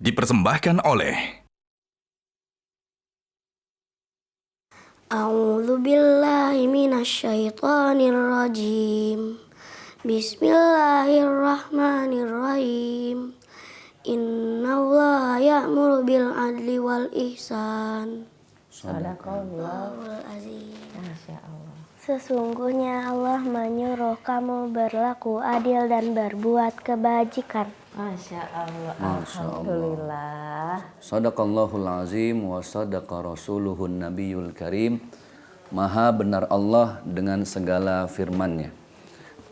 dipersembahkan oleh A'udzu billahi minasyaitonir rajim. Bismillahirrahmanirrahim. Innallaha ya'muru bil adli wal ihsan. Sadaqallahul azim. Masya Allah. Sesungguhnya Allah menyuruh kamu berlaku adil dan berbuat kebajikan. Masya Allah. Masya Alhamdulillah. Sadaqallahul azim wa sadaqa rasuluhun nabiyul karim. Maha benar Allah dengan segala firman-Nya.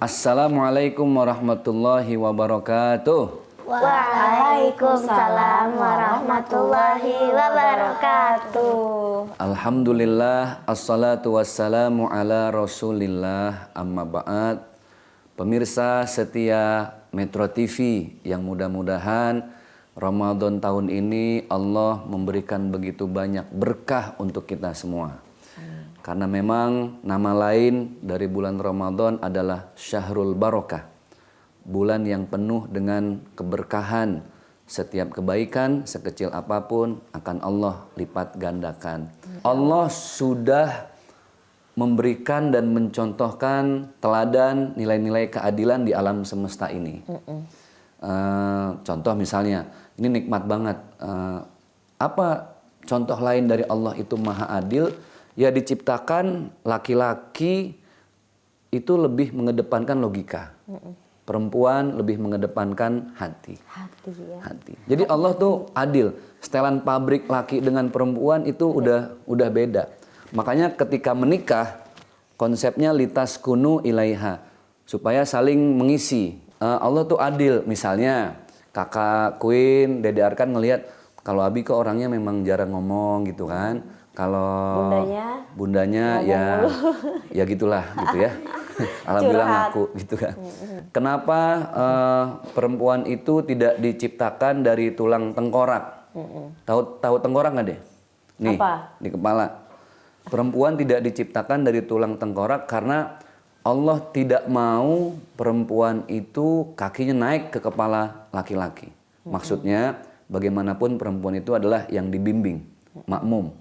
Assalamualaikum warahmatullahi wabarakatuh. Waalaikumsalam warahmatullahi wabarakatuh. Alhamdulillah, assalatu wassalamu ala rasulillah, amma ba'd. Pemirsa setia Metro TV yang mudah-mudahan Ramadan tahun ini Allah memberikan begitu banyak berkah untuk kita semua. Karena memang nama lain dari bulan Ramadan adalah Syahrul Barokah. Bulan yang penuh dengan keberkahan. Setiap kebaikan sekecil apapun akan Allah lipat gandakan. Allah sudah memberikan dan mencontohkan teladan nilai-nilai keadilan di alam semesta ini. Contoh misalnya, ini nikmat banget. Apa contoh lain dari Allah itu maha adil? Ya diciptakan laki-laki itu lebih mengedepankan logika. Perempuan lebih mengedepankan hati. Hati. Jadi Allah tuh adil. Setelan pabrik laki dengan perempuan itu udah beda. Makanya ketika menikah konsepnya litas kunu ilaiha, supaya saling mengisi. Allah tuh adil. Misalnya kakak Queen, Dede Arkan ngelihat kalau Abi kok orangnya memang jarang ngomong gitu kan. Kalau bundanya ya gitulah gitu ya. Alhamdulillah ngaku gitu kan. Kenapa perempuan itu tidak diciptakan dari tulang tengkorak? Tahu tengkorak nggak deh? Nih, apa? Di kepala. Perempuan tidak diciptakan dari tulang tengkorak karena Allah tidak mau perempuan itu kakinya naik ke kepala laki-laki. Maksudnya bagaimanapun perempuan itu adalah yang dibimbing, makmum.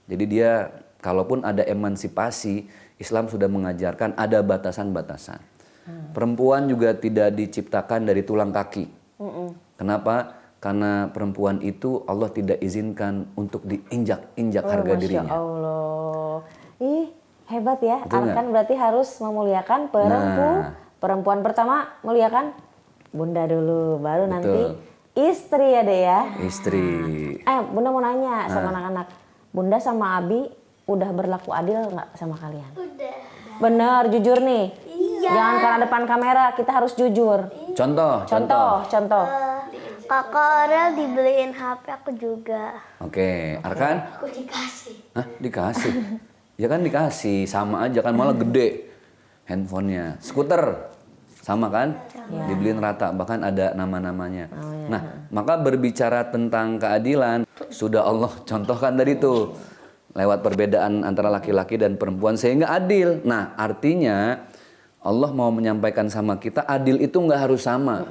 Jadi dia kalaupun ada emansipasi, Islam sudah mengajarkan ada batasan-batasan. Perempuan juga tidak diciptakan dari tulang kaki. Kenapa? Karena perempuan itu Allah tidak izinkan untuk diinjak-injak harga dirinya. Masya Allah. Ih, hebat ya. Betul Arkan berarti harus memuliakan perempuan pertama muliakan bunda dulu, baru nanti istri ya deh ya. Istri. Bunda mau nanya sama anak-anak. Bunda sama Abi udah berlaku adil nggak sama kalian? Udah. Bener, jujur nih. Iya. Jangan karena depan kamera, kita harus jujur. Contoh. Kakak Aurel dibeliin HP, aku juga. Oke, Arkan? Aku dikasih. Hah, dikasih? Ya kan dikasih, sama aja kan, malah gede handphonenya. Skuter, sama kan? Dibeliin rata, bahkan ada nama-namanya. Nah, maka berbicara tentang keadilan, sudah Allah contohkan dari itu. Lewat perbedaan antara laki-laki dan perempuan sehingga adil. Nah, artinya Allah mau menyampaikan sama kita, adil itu nggak harus sama.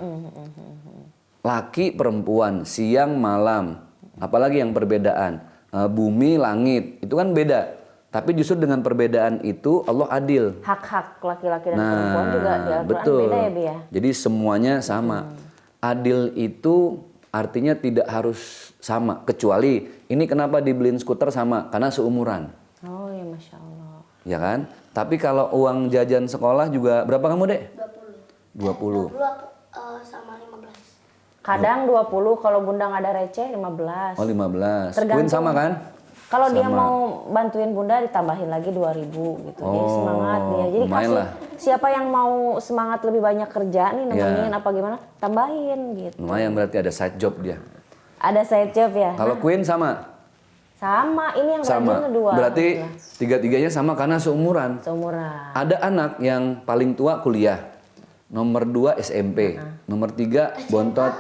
Laki, perempuan, siang, malam, apalagi yang perbedaan. Bumi, langit, itu kan beda. Tapi justru dengan perbedaan itu Allah adil. Hak-hak laki-laki dan perempuan juga di Al-Quran betul. beda ya, Bi ya? Jadi semuanya sama. Adil itu artinya tidak harus sama. Kecuali ini kenapa dibeliin skuter sama? Karena seumuran. Oh ya Masya Allah. Ya kan? Tapi kalau uang jajan sekolah juga berapa kamu dek? 20. 20 aku sama 15. Kadang 20, kalau bunda nggak ada receh 15. Oh 15. Tergantung. Queen sama kan? Kalau dia mau bantuin bunda ditambahin lagi 2.000 gitu. Jadi semangat dia. Jadi kasih lah. Siapa yang mau semangat lebih banyak kerja nih nemenin apa gimana, tambahin gitu. Lumayan berarti ada side job dia. Ada side job ya? Kalau Queen sama? Sama, ini yang Sama. rajin 2. Berarti tiga-tiganya sama karena seumuran. Seumuran. Ada anak yang paling tua kuliah. Nomor 2 SMP. Nomor 3 bontot.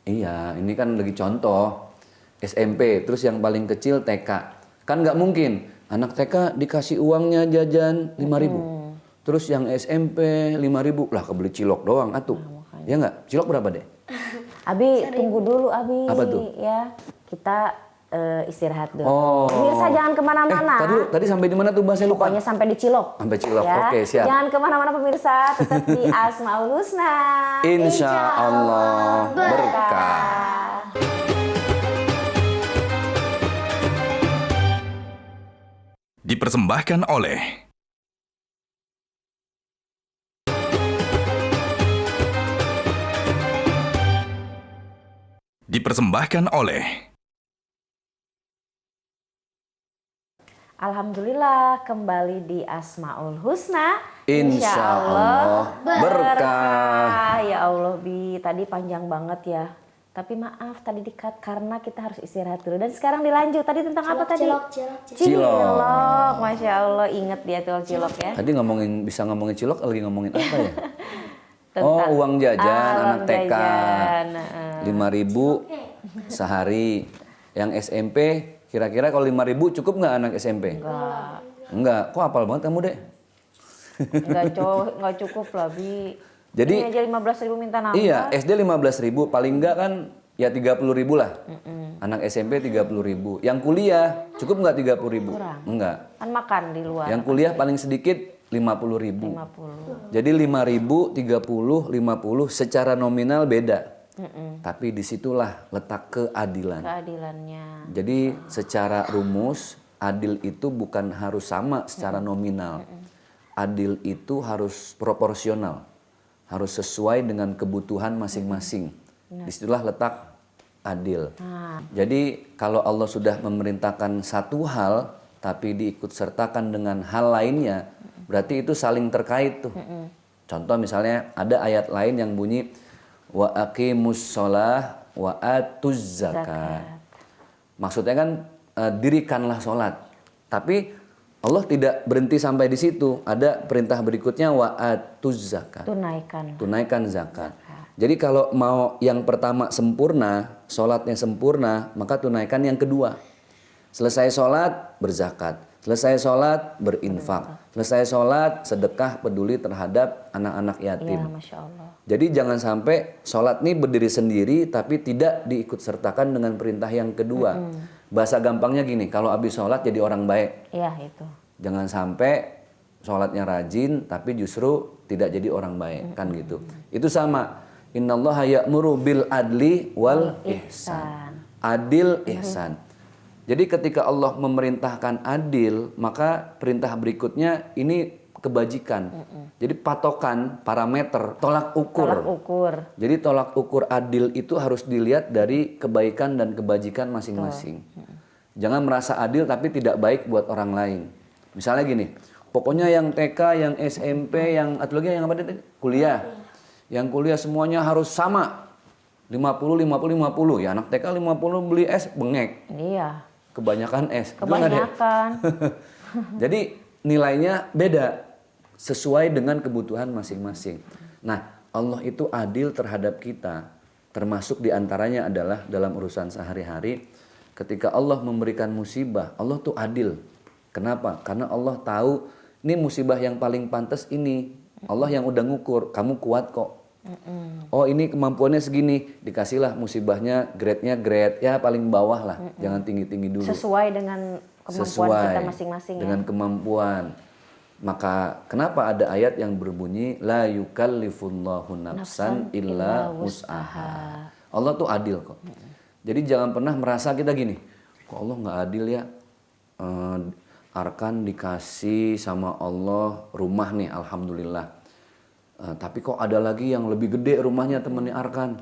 Iya, ini kan lagi contoh. SMP, terus yang paling kecil TK. Kan nggak mungkin anak TK dikasih uangnya jajan 5.000. Terus yang SMP 5.000 lah kebeli cilok doang atuh. Ya nggak? Cilok berapa deh? Abi tunggu dulu Abi. Apa tuh? Ya kita istirahat dulu. Oh. Pemirsa jangan kemana-mana. Tadi dulu, tadi sampai di mana tuh Mbak? Saya lupa. Pokoknya sampai di Cilok. Sampai Cilok, Ya. oke siap. Jangan kemana-mana pemirsa, tetap di Asmaul Husna. Insya Allah berkah. Dipersembahkan oleh Alhamdulillah kembali di Asmaul Husna. Insya Allah berkah. Ya Allah Bi, tadi panjang banget ya. Tapi maaf tadi di-cut karena kita harus istirahat dulu. Dan sekarang dilanjut. Tadi tentang apa tadi? Cilok. Masya Allah, inget dia tuh cilok ya. Tadi bisa ngomongin cilok, lagi ngomongin apa ya? Tentang- uang jajan uang anak TK. jajan. 5.000 sehari. Yang SMP kira-kira kalau 5.000 cukup nggak anak SMP? Enggak. Kok hafal banget kamu, Dek? Nggak cukup lah Bi. Jadi ini aja 15.000 minta nambah. iya, SD 15.000 paling enggak kan ya 30.000 lah. Anak SMP 30.000. Yang kuliah cukup nggak 30.000? Enggak. Kan makan di luar. Yang kuliah paling sedikit 50.000. 50. Jadi 5.000, 30, 50 secara nominal beda. Tapi disitulah letak keadilan. Keadilannya. Jadi secara rumus adil itu bukan harus sama secara nominal. Adil itu harus proporsional. Harus sesuai dengan kebutuhan masing-masing. Disitulah letak adil. Jadi kalau Allah sudah memerintahkan satu hal tapi diikut sertakan dengan hal lainnya, berarti itu saling terkait tuh. Contoh misalnya ada ayat lain yang bunyi wa aqimus shalah wa atuz zakat. Maksudnya kan dirikanlah sholat. Tapi Allah tidak berhenti sampai di situ. Ada perintah berikutnya wa atuz zakat. Tunaikan zakat. Jadi kalau mau yang pertama sempurna, sholatnya sempurna, maka tunaikan yang kedua. Selesai sholat, berzakat. Selesai sholat, berinfak. Selesai sholat, sedekah peduli terhadap anak-anak yatim. Ya, Masya Allah. Jadi jangan sampai sholat ini berdiri sendiri tapi tidak diikut sertakan dengan perintah yang kedua. Bahasa gampangnya gini, kalau habis sholat jadi orang baik. Iya itu. Jangan sampai sholatnya rajin tapi justru tidak jadi orang baik, kan gitu. Itu sama. Innallaha ya'muru bil adli wal ihsan. Adil ihsan. Jadi ketika Allah memerintahkan adil, maka perintah berikutnya ini kebajikan. Jadi patokan, parameter, tolak ukur. Jadi tolak ukur adil itu harus dilihat dari kebaikan dan kebajikan masing-masing. Jangan merasa adil tapi tidak baik buat orang lain. Misalnya gini, pokoknya yang TK, yang SMP, yang atau lagi yang apa tadi? Kuliah. Yang kuliah semuanya harus sama. 50, 50, 50. Ya anak TK 50 beli es bengek. Iya. Kebanyakan es. Kebanyakan. Jadi nilainya beda sesuai dengan kebutuhan masing-masing. Nah, Allah itu adil terhadap kita. Termasuk diantaranya adalah dalam urusan sehari-hari. Ketika Allah memberikan musibah, Allah tuh adil. Kenapa? Karena Allah tahu ini musibah yang paling pantas ini. Allah yang udah ngukur, kamu kuat kok. Oh ini kemampuannya segini, dikasihlah musibahnya, grade-nya grade ya paling bawah lah, jangan tinggi-tinggi dulu. Sesuai dengan kemampuan kita masing-masing dengan ya. Kemampuan. Maka kenapa ada ayat yang berbunyi la yukallifullahu nafsan illa wus'aha. Allah tuh adil kok. Jadi jangan pernah merasa kita gini, kok Allah nggak adil ya. Arkan dikasih sama Allah rumah nih, alhamdulillah. Tapi kok ada lagi yang lebih gede rumahnya temennya Arkan.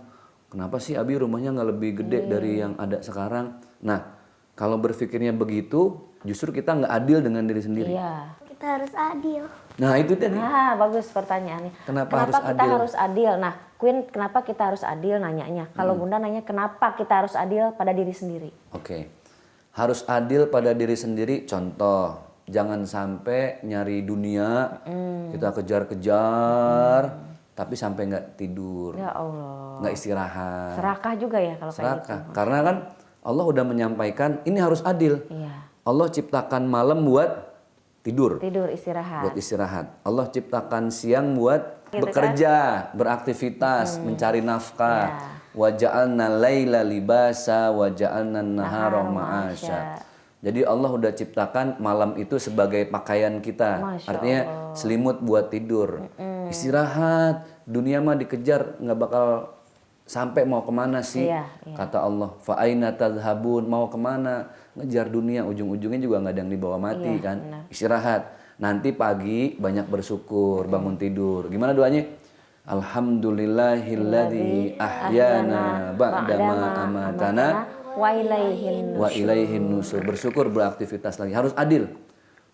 Kenapa sih Abi rumahnya nggak lebih gede dari yang ada sekarang? Nah, kalau berpikirnya begitu, justru kita nggak adil dengan diri sendiri. Iya. Kita harus adil. Nah itu tadi. Nah bagus pertanyaannya. Kenapa harus kita adil? harus adil? Nah Queen kenapa kita harus adil nanyanya? Kalau Bunda nanya kenapa kita harus adil pada diri sendiri? Oke. Harus adil pada diri sendiri. Contoh, jangan sampai nyari dunia kita kejar-kejar, tapi sampai nggak tidur, Ya Allah. nggak istirahat. Serakah juga ya kalau kayak gitu. Serakah. Karena kan Allah udah menyampaikan ini harus adil. Iya. Allah ciptakan malam buat tidur, Tidur istirahat. buat istirahat. Allah ciptakan siang buat Gitu bekerja, beraktivitas, mencari nafkah. Ya. wa ja'alna laila libasa wa ja'alna nahara ma'asya. Jadi Allah udah ciptakan malam itu sebagai pakaian kita. Artinya selimut buat tidur. Istirahat, dunia mah dikejar nggak bakal sampai, mau kemana sih? Kata Allah, fa aina tadhhabun, mau kemana? Ngejar dunia, ujung-ujungnya juga nggak ada yang dibawa mati kan. Benar. Istirahat, nanti pagi banyak bersyukur, bangun tidur. Gimana doanya? Alhamdulillahilladzi ahyana ba'dama amatana wa ilaihin nusur. Bersyukur, beraktivitas lagi. Harus adil.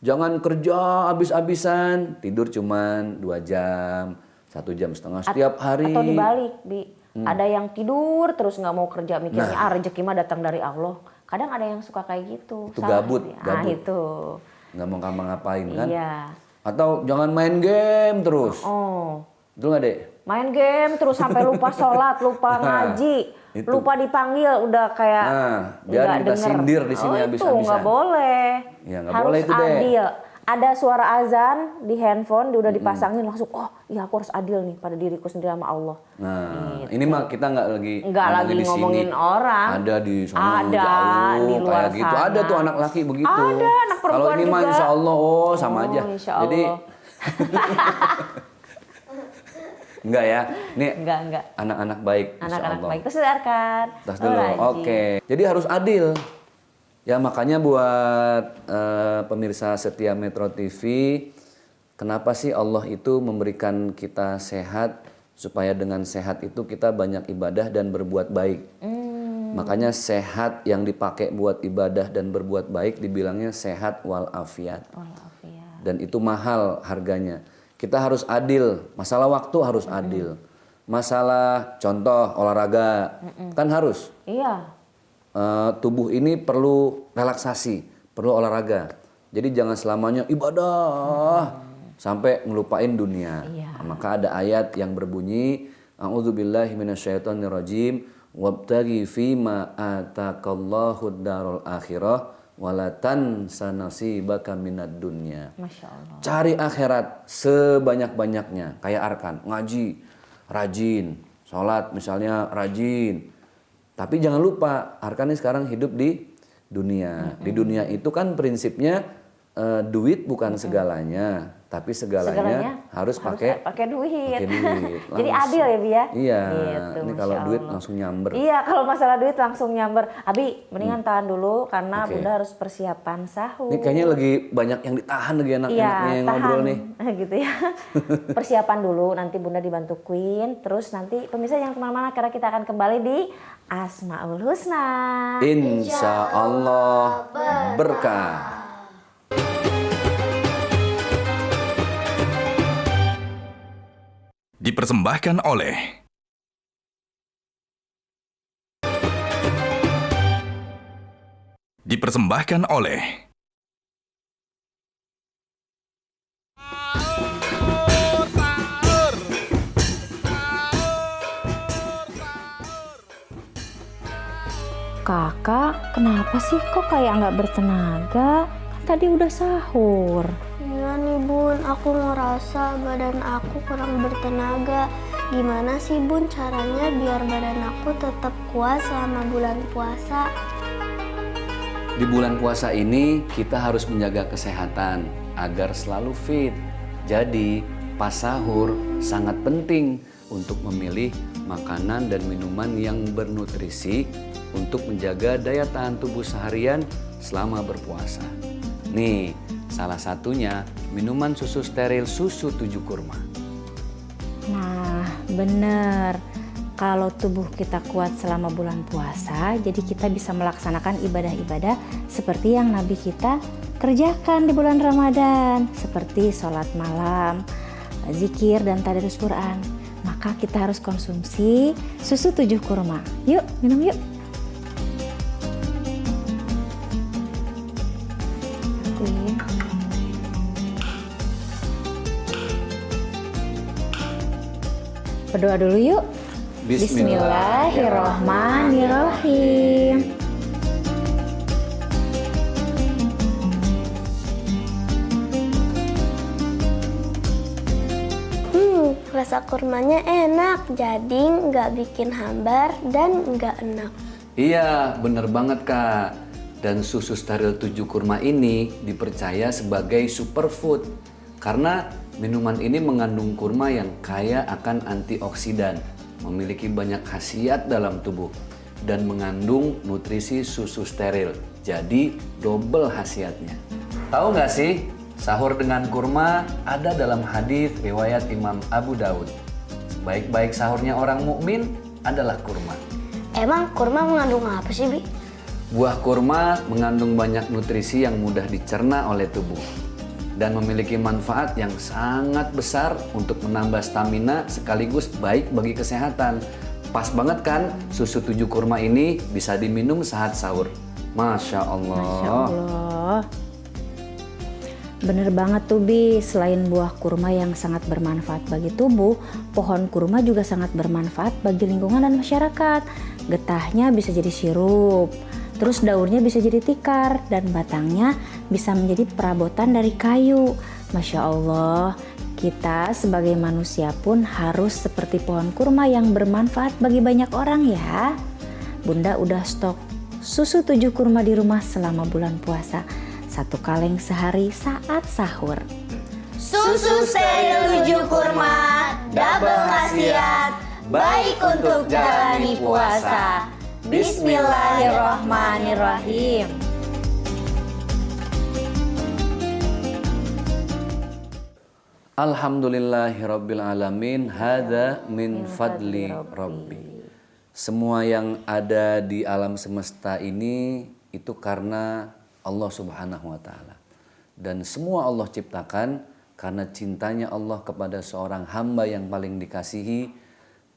Jangan kerja habis-habisan, tidur cuman 2 jam, 1 jam setengah setiap hari. Atau dibalik, ada yang tidur terus nggak mau kerja, mikirnya rezeki mah datang dari Allah. Kadang ada yang suka kayak gitu. Itu gabut. Itu. Nggak mau ngapa-ngapain kan? Iya. Atau jangan main game terus. Betul nggak, Dek? Main game terus sampai lupa sholat, lupa ngaji, lupa dipanggil, udah kayak biar kita sindir di sini habis-habisan. Itu nggak boleh. Ya, nggak harus boleh itu, Dek. adil. Ada suara azan di handphone, udah dipasangin langsung, oh iya aku harus adil nih pada diriku sendiri sama Allah. Nah, ini mah kita nggak lagi ngomongin orang. Ada di sana ada jauh, di luar kayak gitu. Ada tuh anak laki begitu. Ada anak perempuan. Kalau ini mah insya Allah, sama aja. Jadi enggak ya, ini enggak. Anak-anak baik. Anak-anak baik itu sedarkan. Tas dulu, oke. Jadi harus adil. Ya makanya buat pemirsa setia Metro TV, kenapa sih Allah itu memberikan kita sehat, supaya dengan sehat itu kita banyak ibadah dan berbuat baik. Makanya sehat yang dipakai buat ibadah dan berbuat baik dibilangnya sehat walafiat. Dan itu mahal harganya. Kita harus adil, masalah waktu harus adil. Masalah contoh olahraga, kan harus. Iya. Tubuh ini perlu relaksasi, perlu olahraga. Jadi jangan selamanya ibadah sampai ngelupain dunia. Nah, maka ada ayat yang berbunyi, A'udzubillahi minasyaitonirrajim, wabtaghi fima ataqallahu darul akhirah wala tansa nasibaka minad dunya. Masya Allah. Cari akhirat sebanyak-banyaknya, kayak Arkan, ngaji, rajin, sholat misalnya rajin. Tapi jangan lupa, Arkan ini sekarang hidup di dunia. Di dunia itu kan prinsipnya duit bukan segalanya, tapi segalanya harus pakai duit. Jadi adil ya, Bi ya? Iya. Gitu, ini kalau duit langsung nyamber. Iya, kalau masalah duit langsung nyamber. Abi, mendingan tahan dulu karena Bunda harus persiapan sahur. Ini kayaknya lagi banyak yang ditahan lagi anak-anaknya yang ngobrol nih. Gitu ya. Persiapan dulu, nanti Bunda dibantu Queen. Terus nanti pemirsa jangan kemana-mana karena kita akan kembali di Asmaul Husna. Insya Allah berkah. Dipersembahkan oleh Kakak, kenapa sih kok kayak nggak bertenaga? Kan tadi udah sahur. Iya nih Bun, aku ngerasa badan aku kurang bertenaga. Gimana sih Bun caranya biar badan aku tetap kuat selama bulan puasa? Di bulan puasa ini kita harus menjaga kesehatan agar selalu fit. Jadi pas sahur sangat penting untuk memilih makanan dan minuman yang bernutrisi untuk menjaga daya tahan tubuh seharian selama berpuasa. Nih, salah satunya minuman susu steril susu 7 kurma. Nah, bener. Kalau tubuh kita kuat selama bulan puasa, jadi kita bisa melaksanakan ibadah-ibadah seperti yang Nabi kita kerjakan di bulan Ramadan. Seperti sholat malam, zikir, dan tadarus Quran. Maka kita harus konsumsi susu 7 kurma. Yuk, minum yuk. Berdoa dulu yuk. Bismillahirrahmanirrahim. Rasa kurmanya enak, jadi nggak bikin hambar dan nggak enak. Iya, bener banget Kak. Dan susu steril 7 kurma ini dipercaya sebagai superfood karena minuman ini mengandung kurma yang kaya akan antioksidan, memiliki banyak khasiat dalam tubuh, dan mengandung nutrisi susu steril. Jadi double khasiatnya. Tahu nggak sih, sahur dengan kurma ada dalam hadis riwayat Imam Abu Daud. Sebaik-baik sahurnya orang mukmin adalah kurma. Emang kurma mengandung apa sih, Bi? Buah kurma mengandung banyak nutrisi yang mudah dicerna oleh tubuh dan memiliki manfaat yang sangat besar untuk menambah stamina sekaligus baik bagi kesehatan. Pas banget kan susu 7 kurma ini bisa diminum saat sahur. Masya Allah. Masya Allah. Bener banget tuh Bi, selain buah kurma yang sangat bermanfaat bagi tubuh, pohon kurma juga sangat bermanfaat bagi lingkungan dan masyarakat. Getahnya bisa jadi sirup, terus daunnya bisa jadi tikar, dan batangnya bisa menjadi perabotan dari kayu. Masya Allah, kita sebagai manusia pun harus seperti pohon kurma yang bermanfaat bagi banyak orang ya. Bunda udah stok susu 7 kurma di rumah selama bulan puasa. 1 kaleng sehari saat sahur. Susu steril 7 kurma, double khasiat, baik untuk jalani puasa. Bismillahirrahmanirrahim. Alhamdulillahirabbil alamin, hadza min fadli rabbi. Semua yang ada di alam semesta ini itu karena Allah Subhanahu wa taala. Dan semua Allah ciptakan karena cintanya Allah kepada seorang hamba yang paling dikasihi,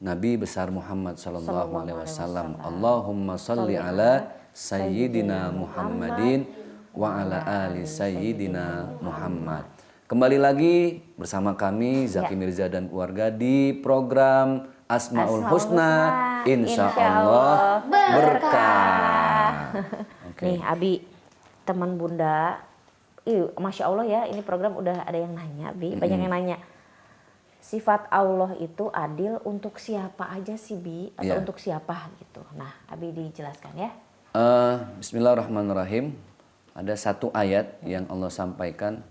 Nabi besar Muhammad sallallahu alaihi wasallam. Allahumma shalli ala sayyidina Muhammadin wa ala ali sayyidina Muhammad. Kembali lagi bersama kami Zaki Mirza dan keluarga di program Asmaul Husna, insya Allah berkah. Nih Abi, teman Bunda, Masya Allah ya, ini program udah ada yang nanya Bi, banyak yang nanya. Sifat Allah itu adil untuk siapa aja sih Bi, atau untuk siapa gitu. Nah Abi dijelaskan ya. Bismillahirrahmanirrahim. Ada satu ayat yang Allah sampaikan.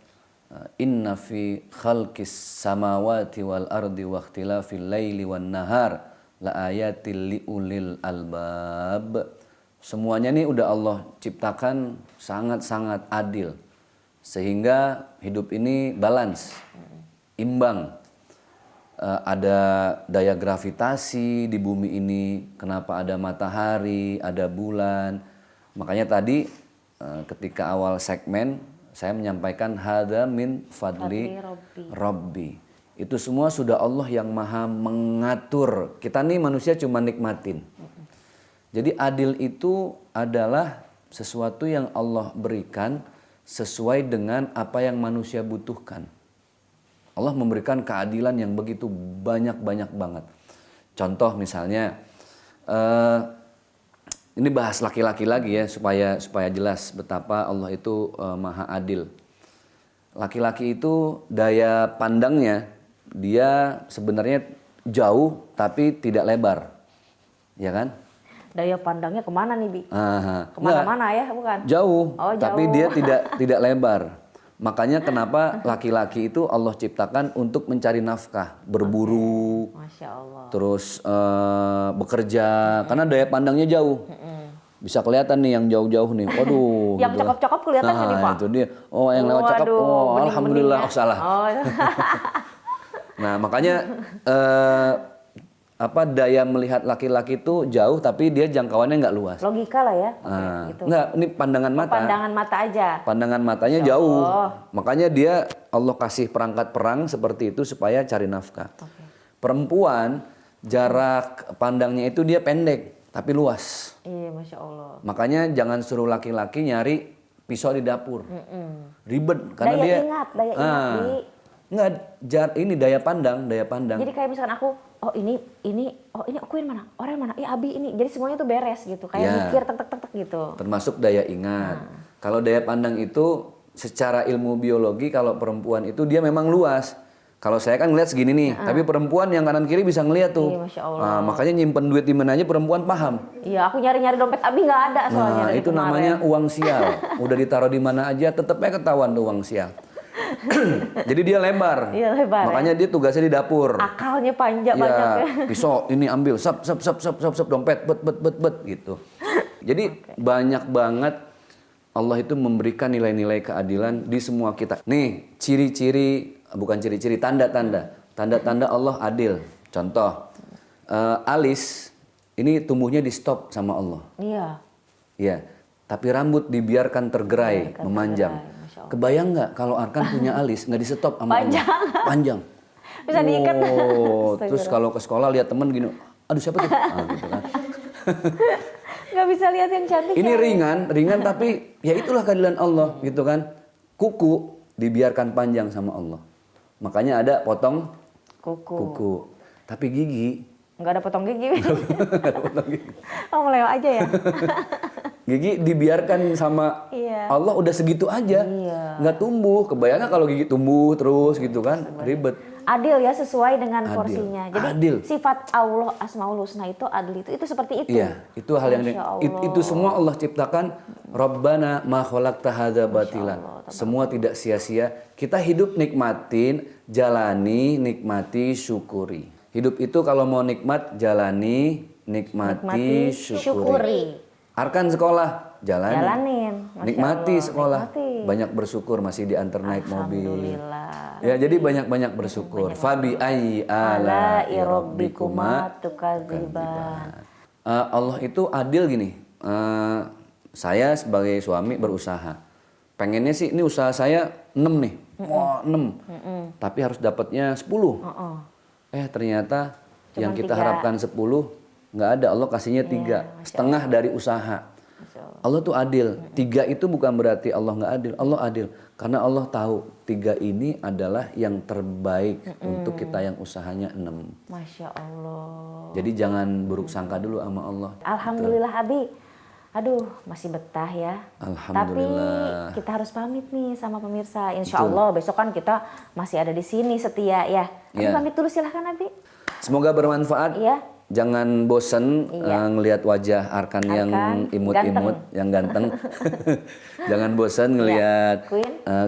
Inna fi khalqis samawati wal ardi wa ikhtilafil laili wan nahar la ayatil liulil albab. Semuanya ini udah Allah ciptakan sangat-sangat adil. Sehingga hidup ini balance, imbang. Ada daya gravitasi di bumi ini, kenapa ada matahari, ada bulan. Makanya tadi ketika awal segmen saya menyampaikan hadza min fadli rabbi. Itu semua sudah Allah yang maha mengatur. Kita nih manusia cuma nikmatin. Jadi adil itu adalah sesuatu yang Allah berikan sesuai dengan apa yang manusia butuhkan. Allah memberikan keadilan yang begitu banyak banget. Contoh misalnya, ini bahas laki-laki lagi ya supaya jelas betapa Allah itu maha adil. Laki-laki itu daya pandangnya dia sebenarnya jauh tapi tidak lebar, ya kan? Daya pandangnya kemana nih Bi? Kemana-mana ya bukan? Jauh, oh, jauh. Tapi dia tidak lebar. Makanya kenapa laki-laki itu Allah ciptakan untuk mencari nafkah, berburu, Masya Allah. Terus bekerja, karena daya pandangnya jauh. Bisa kelihatan nih yang jauh-jauh nih, waduh. Yang gitu. cakep-cakep kelihatan kan nih Pak? Itu dia. Oh yang lewat cakep, oh alhamdulillah, oh salah. Oh. Nah makanya daya melihat laki-laki itu jauh tapi dia jangkauannya nggak luas. Logika lah ya. Gitu. Nggak, ini pandangan mata. Pandangan mata aja. Pandangan matanya jauh. Makanya dia Allah kasih perangkat perang seperti itu supaya cari nafkah. Perempuan jarak pandangnya itu dia pendek tapi luas. Iya, Masya Allah. Makanya jangan suruh laki-laki nyari pisau di dapur. Ribet karena daya dia ingat, Enggak, ini daya pandang. Jadi kayak misalkan aku, ini aku yang mana? Orang yang mana? Abi ini. Jadi semuanya tuh beres gitu. Kayak mikir tek gitu. Termasuk daya ingat. Kalau daya pandang itu secara ilmu biologi kalau perempuan itu dia memang luas. Kalau saya kan ngeliat segini nih, tapi perempuan yang kanan kiri bisa ngeliat tuh. Iya, Masya Allah. Nah, makanya nyimpen duit di mana aja perempuan paham. Iya, aku nyari-nyari dompet Abi nggak ada soalnya Nah, dari itu kemarin. namanya uang sial. Udah ditaruh di mana aja, tetep aja ketahuan tuh uang sial. Jadi dia lebar. Iya, lebar, Makanya dia tugasnya di dapur. Akalnya panjang Iya, banyak ya. pisau ini ambil, sep dompet, bet gitu. Jadi banyak banget Allah itu memberikan nilai-nilai keadilan di semua kita. Nih, tanda-tanda Allah adil. Contoh, alis ini tumbuhnya di stop sama Allah. Iya. Iya, tapi rambut dibiarkan tergerai, memanjang. Masya Allah. Kebayang nggak kalau Arkan punya alis nggak di stop sama Panjang. Allah? Panjang. Bisa diikat. Oh, terus kalau ke sekolah lihat temen gini, aduh siapa tuh? Ah, gitu kan. Nggak bisa lihat yang cantik. Ini ya. ringan tapi ya itulah keadilan Allah gitu kan. Kuku dibiarkan panjang sama Allah. Makanya ada potong kuku. Tapi gigi Nggak ada potong gigi. Oh, melewat aja ya. gigi dibiarkan sama Iya. Allah udah segitu aja. Iya. Nggak tumbuh. Kebayangnya kalau gigi tumbuh terus gitu kan, ribet. Adil ya, sesuai dengan Adil. porsinya. Jadi Adil. sifat Allah Asmaul Husna itu adil itu seperti itu. Iya, itu hal yang Masya Allah. itu semua Allah ciptakan. Rabbana ma khalaqta hadza batilan. Semua tidak sia-sia. Kita hidup nikmatin, jalani, nikmati, syukuri. Hidup itu kalau mau nikmat, jalani, nikmati, syukuri. Arkan sekolah, jalanin. Masya Nikmati Allah, sekolah. nikmati. Banyak bersyukur masih diantar naik mobil. Alhamdulillah. Ya, jadi banyak-banyak bersyukur. Fabi ayyi ala'i rabbikuma tukadziban. Allah itu adil gini. Saya sebagai suami berusaha. Pengennya sih ini usaha saya 6 nih. Wah, 6. Tapi harus dapatnya 10. Ternyata yang kita 3. harapkan 10 nggak ada. Allah kasihnya 3. Setengah dari usaha. Allah tuh adil. 3 itu bukan berarti Allah nggak adil. Allah adil. Karena Allah tahu 3 ini adalah yang terbaik untuk kita yang usahanya 6. Masya Allah. Jadi jangan buruk sangka dulu sama Allah. Alhamdulillah Abi. Aduh, masih betah ya. Alhamdulillah. Tapi kita harus pamit nih sama pemirsa. Insya Allah besok kan kita masih ada di sini setia ya. Abi Iya. pamit dulu silahkan Abi. Semoga bermanfaat. Iya. Jangan bosen ngelihat wajah Arkan yang Arkan, imut-imut, yang ganteng. Jangan bosen ngelihat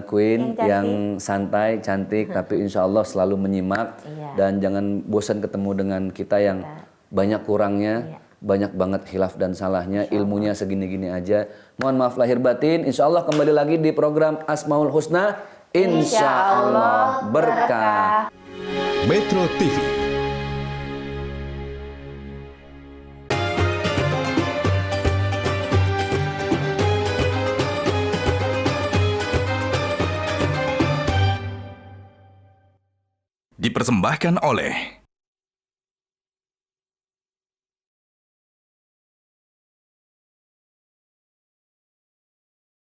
Queen yang santai, cantik, tapi insya Allah selalu menyimak. Iya. Dan jangan bosan ketemu dengan kita yang banyak kurangnya. Banyak banget khilaf dan salahnya, ilmunya segini-gini aja. Mohon maaf lahir batin. Insya Allah kembali lagi di program Asmaul Husna. Insya Allah berkah. Metro TV. Dipersembahkan oleh